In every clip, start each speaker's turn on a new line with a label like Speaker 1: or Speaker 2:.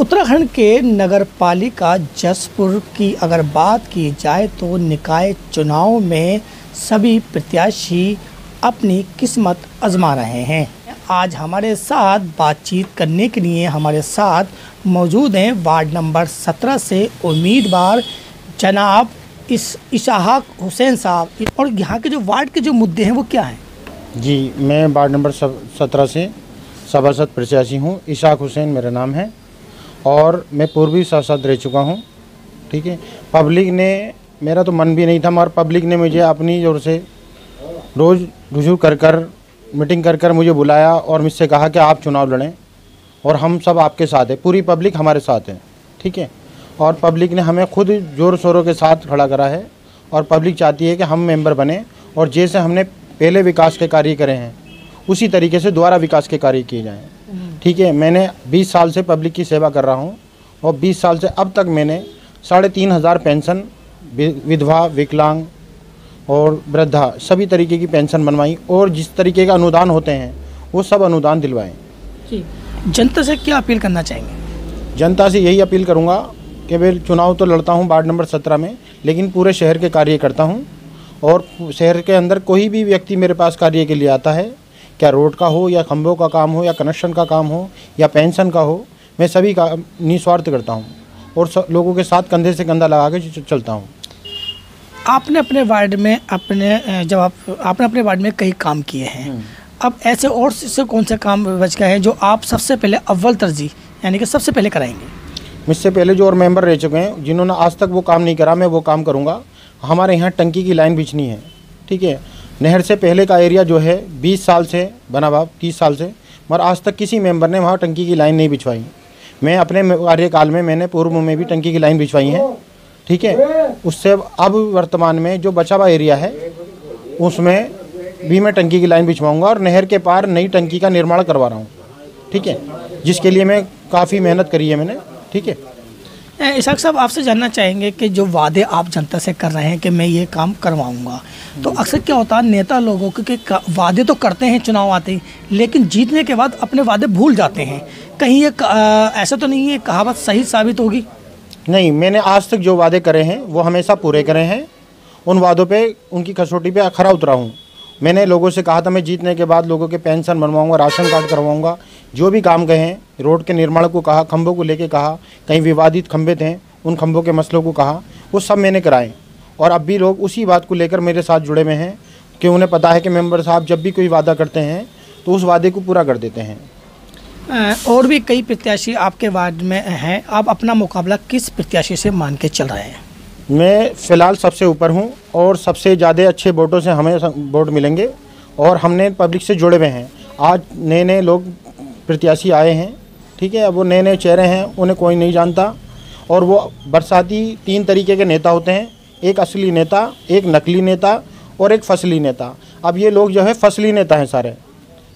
Speaker 1: उत्तराखंड के नगर पालिका जसपुर की अगर बात की जाए तो निकाय चुनाव में सभी प्रत्याशी अपनी किस्मत आजमा रहे हैं। आज हमारे साथ बातचीत करने के लिए हमारे साथ मौजूद हैं वार्ड नंबर 17 से उम्मीदवार जनाब इशाक हुसैन साहब। और यहाँ के जो वार्ड के जो मुद्दे हैं वो क्या हैं?
Speaker 2: जी, मैं वार्ड नंबर 17 से सभासद प्रत्याशी हूँ। इशाक हुसैन मेरा नाम है और मैं पूर्वी सांसद रह चुका हूँ। ठीक है, पब्लिक ने, मेरा तो मन भी नहीं था मगर पब्लिक ने मुझे अपनी ओर से रोज़ रुजू कर मीटिंग कर मुझे बुलाया और मुझसे कहा कि आप चुनाव लड़ें और हम सब आपके साथ हैं, पूरी पब्लिक हमारे साथ है। ठीक है, और पब्लिक ने हमें खुद ज़ोर शोरों के साथ खड़ा करा है और पब्लिक चाहती है कि हम मेंबर बने और जैसे हमने पहले विकास के कार्य करे हैं उसी तरीके से दोबारा विकास के कार्य किए जाएँ। ठीक है, मैंने 20 साल से पब्लिक की सेवा कर रहा हूँ और 20 साल से अब तक मैंने 3,500 पेंशन विधवा, विकलांग और वृद्धा सभी तरीके की पेंशन बनवाई और जिस तरीके का अनुदान होते हैं वो सब अनुदान दिलवाएं।
Speaker 1: जी, जनता से क्या अपील करना चाहेंगे?
Speaker 2: जनता से यही अपील करूंगा कि मैं चुनाव तो लड़ता हूं वार्ड नंबर 17 में, लेकिन पूरे शहर के कार्य करता हूं और शहर के अंदर कोई भी व्यक्ति मेरे पास कार्य के लिए आता है, क्या रोड का हो या खंभों का काम हो या कनेक्शन का काम हो या पेंशन का हो, मैं सभी का निस्वार्थ करता हूँ और लोगों के साथ कंधे से कंधा लगा के चलता हूँ।
Speaker 1: आपने अपने वार्ड में आपने अपने वार्ड में कई काम किए हैं, अब ऐसे और से कौन से काम बच गए हैं जो आप सबसे पहले अव्वल तरजीह यानी कि सबसे पहले कराएंगे?
Speaker 2: मुझसे पहले जो और मेंबर रह चुके हैं जिन्होंने आज तक वो काम नहीं करा, मैं वो काम करूँगा। हमारे यहाँ टंकी की लाइन बिछनी है। ठीक है, नहर से पहले का एरिया जो है 20 साल से बना हुआ, 30 साल से, मगर आज तक किसी मेंबर ने वहाँ टंकी की लाइन नहीं बिछवाई। मैं अपने कार्यकाल में मैंने पूर्व में भी टंकी की लाइन बिछवाई है। ठीक है, उससे अब वर्तमान में जो बचा हुआ एरिया है उसमें भी मैं टंकी की लाइन बिछवाऊंगा और नहर के पार नई टंकी का निर्माण करवा रहा हूँ। ठीक है, जिसके लिए मैं काफ़ी मेहनत करी है मैंने। ठीक है,
Speaker 1: इशाक साहब, आपसे जानना चाहेंगे कि जो वादे आप जनता से कर रहे हैं कि मैं ये काम करवाऊंगा, तो अक्सर क्या होता है नेता लोगों के वादे तो करते हैं चुनाव आते ही, लेकिन जीतने के बाद अपने वादे भूल जाते हैं। कहीं ये ऐसा तो नहीं है कहावत सही साबित होगी?
Speaker 2: नहीं, मैंने आज तक जो वादे करे हैं वो हमेशा पूरे करे हैं। उन वादों पे, उनकी कसौटी पे खरा उतरा हूँ। मैंने लोगों से कहा था मैं जीतने के बाद लोगों के पेंशन बनवाऊंगा, राशन कार्ड करवाऊंगा, जो भी काम गए हैं, रोड के निर्माण को कहा, खंभों को लेके कहा, कहीं विवादित खंभे थे उन खंभों के मसलों को कहा, वो सब मैंने कराए। और अब भी लोग उसी बात को लेकर मेरे साथ जुड़े हुए हैं कि उन्हें पता है कि मेंबर साहब जब भी कोई वादा करते हैं तो उस वादे को पूरा कर देते हैं।
Speaker 1: और भी कई प्रत्याशी आपके वार्ड में हैं, आप अपना मुकाबला किस प्रत्याशी से मान के चल रहे हैं?
Speaker 2: मैं फ़िलहाल सबसे ऊपर हूं और सबसे ज़्यादा अच्छे वोटों से हमें वोट मिलेंगे और हमने पब्लिक से जुड़े हुए हैं। आज नए लोग प्रत्याशी आए हैं। ठीक है, अब वो नए चेहरे हैं, उन्हें कोई नहीं जानता और वो बरसाती 3 तरीके के नेता होते हैं, एक असली नेता, एक नकली नेता और एक फसली नेता। अब ये लोग जो है फसली नेता हैं सारे।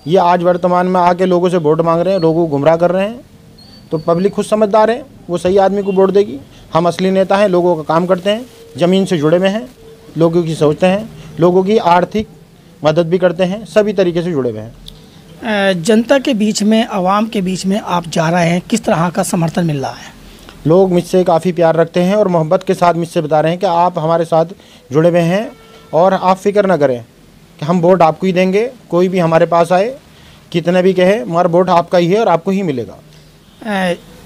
Speaker 2: ये आज वर्तमान में आके लोगों से वोट मांग रहे हैं, लोगों को गुमराह कर रहे हैं। तो पब्लिक खुद समझदार है, वो सही आदमी को वोट देगी। हम असली नेता हैं, लोगों का काम करते हैं, ज़मीन से जुड़े हुए हैं, लोगों की सोचते हैं, लोगों की आर्थिक मदद भी करते हैं, सभी तरीके से जुड़े हुए हैं।
Speaker 1: जनता के बीच में, आवाम के बीच में आप जा रहे हैं, किस तरह का समर्थन मिल रहा है?
Speaker 2: लोग मुझसे काफ़ी प्यार रखते हैं और मोहब्बत के साथ मुझसे बता रहे हैं कि आप हमारे साथ जुड़े हुए हैं और आप फिक्र ना करें कि हम वोट आपको ही देंगे। कोई भी हमारे पास आए, कितने भी कहे, मगर वोट आपका ही है और आपको ही मिलेगा।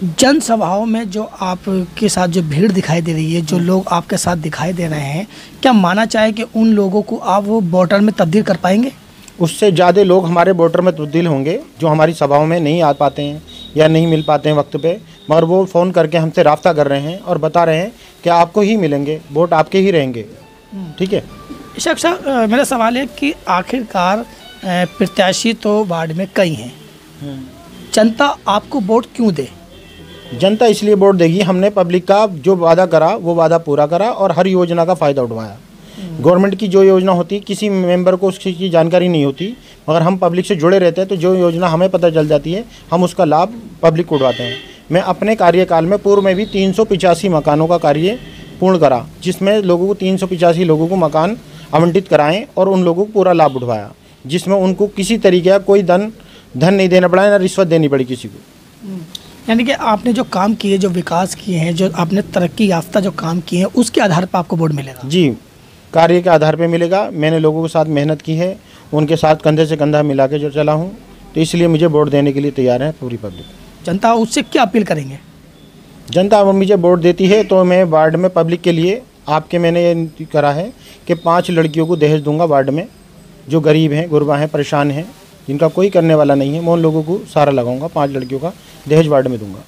Speaker 1: जनसभाओं में जो आपके साथ जो भीड़ दिखाई दे रही है, जो लोग आपके साथ दिखाई दे रहे हैं, क्या माना चाहे कि उन लोगों को आप वो वोटर में तब्दील कर पाएंगे?
Speaker 2: उससे ज़्यादा लोग हमारे वोटर में तब्दील होंगे जो हमारी सभाओं में नहीं आ पाते हैं या नहीं मिल पाते हैं वक्त पे, मगर वो फ़ोन करके हमसे राब्ता कर रहे हैं और बता रहे हैं कि आपको ही मिलेंगे, वोट आपके ही रहेंगे। ठीक है,
Speaker 1: इशाक साहब, मेरा सवाल है कि आखिरकार प्रत्याशी तो वार्ड में कई हैं, जनता आपको वोट क्यों दे?
Speaker 2: जनता इसलिए वोट देगी, हमने पब्लिक का जो वादा करा वो वादा पूरा करा और हर योजना का फ़ायदा उठवाया। गवर्नमेंट की जो योजना होती, किसी मेंबर को उसकी जानकारी नहीं होती, मगर हम पब्लिक से जुड़े रहते हैं तो जो योजना हमें पता चल जाती है, हम उसका लाभ पब्लिक को उठवाते हैं। मैं अपने कार्यकाल में पूर्व में भी 385 मकानों का कार्य पूर्ण करा, जिसमें लोगों को 385 लोगों को मकान आवंटित कराएं और उन लोगों को पूरा लाभ उठवाया, जिसमें उनको किसी तरीके का कोई धन नहीं देना पड़ा, ना रिश्वत देनी पड़ी किसी को।
Speaker 1: यानी कि आपने जो काम किए, जो विकास किए हैं, जो आपने तरक्की याफ्ता जो काम किए हैं, उसके आधार पर आपको वोट मिलेगा?
Speaker 2: जी, कार्य के आधार पे मिलेगा। मैंने लोगों के साथ मेहनत की है, उनके साथ कंधे से कंधा मिला के जो चला हूँ, तो इसलिए मुझे वोट देने के लिए तैयार है पूरी पब्लिक।
Speaker 1: जनता उससे क्या अपील करेंगे?
Speaker 2: जनता अब मुझे वोट देती है तो मैं वार्ड में पब्लिक के लिए आपके मैंने ये करा है कि 5 लड़कियों को दहेज दूंगा वार्ड में, जो गरीब हैं, गुरबा हैं, परेशान हैं, जिनका कोई करने वाला नहीं है, मैं उन लोगों को सारा लगाऊंगा। 5 लड़कियों का दहेज वार्ड में दूंगा।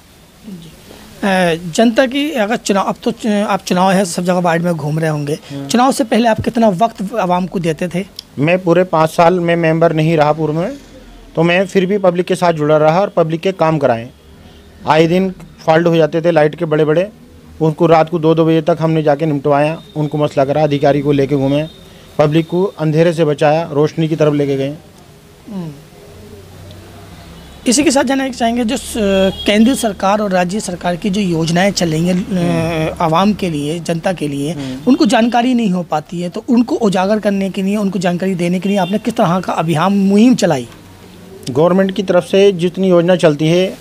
Speaker 1: जनता की अगर चुनाव, अब तो आप चुनाव है, सब जगह वार्ड में घूम रहे होंगे, चुनाव से पहले आप कितना वक्त आवाम को देते थे? मैं
Speaker 2: पूरे 5 साल में मेंबर नहीं रहा पूर्व में, तो मैं फिर भी पब्लिक के साथ जुड़ा रहा और पब्लिक के काम कराएं। आए दिन फॉल्ट हो जाते थे लाइट के बड़े बड़े, उनको रात को 2-2 बजे तक हमने जाके निपटवाया, उनको मसला करा, अधिकारी को लेके घूमे, पब्लिक को अंधेरे से बचाया, रोशनी की तरफ लेके गए।
Speaker 1: इसी के साथ जानना चाहेंगे, जो केंद्र सरकार और राज्य सरकार की जो योजनाएं चल रही हैं आवाम के लिए, जनता के लिए, उनको जानकारी नहीं हो पाती है, तो उनको उजागर करने के लिए, उनको जानकारी देने के लिए आपने किस तरह का अभियान मुहिम चलाई?
Speaker 2: गवर्नमेंट की तरफ से जितनी योजना चलती है,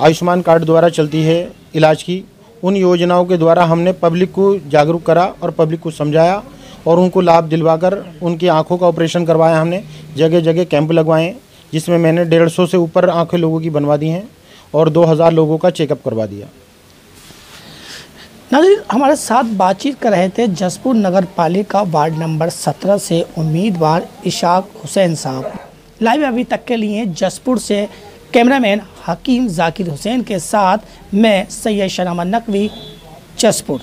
Speaker 2: आयुष्मान कार्ड द्वारा चलती है इलाज की, उन योजनाओं के द्वारा हमने पब्लिक को जागरूक करा और पब्लिक को समझाया और उनको लाभ दिलवाकर उनकी आँखों का ऑपरेशन करवाया। हमने जगह जगह कैंप लगवाए, जिसमें मैंने 150 से ऊपर आंखें लोगों की बनवा दी हैं और 2000 लोगों का चेकअप करवा दिया।
Speaker 1: नाज़रीन, हमारे साथ बातचीत कर रहे थे जसपुर नगर पालिका वार्ड नंबर 17 से उम्मीदवार इशाक हुसैन साहब। लाइव अभी तक के लिए जसपुर से कैमरामैन हकीम जाकिर हुसैन के साथ मैं सैयद शनामा नकवी, जसपुर।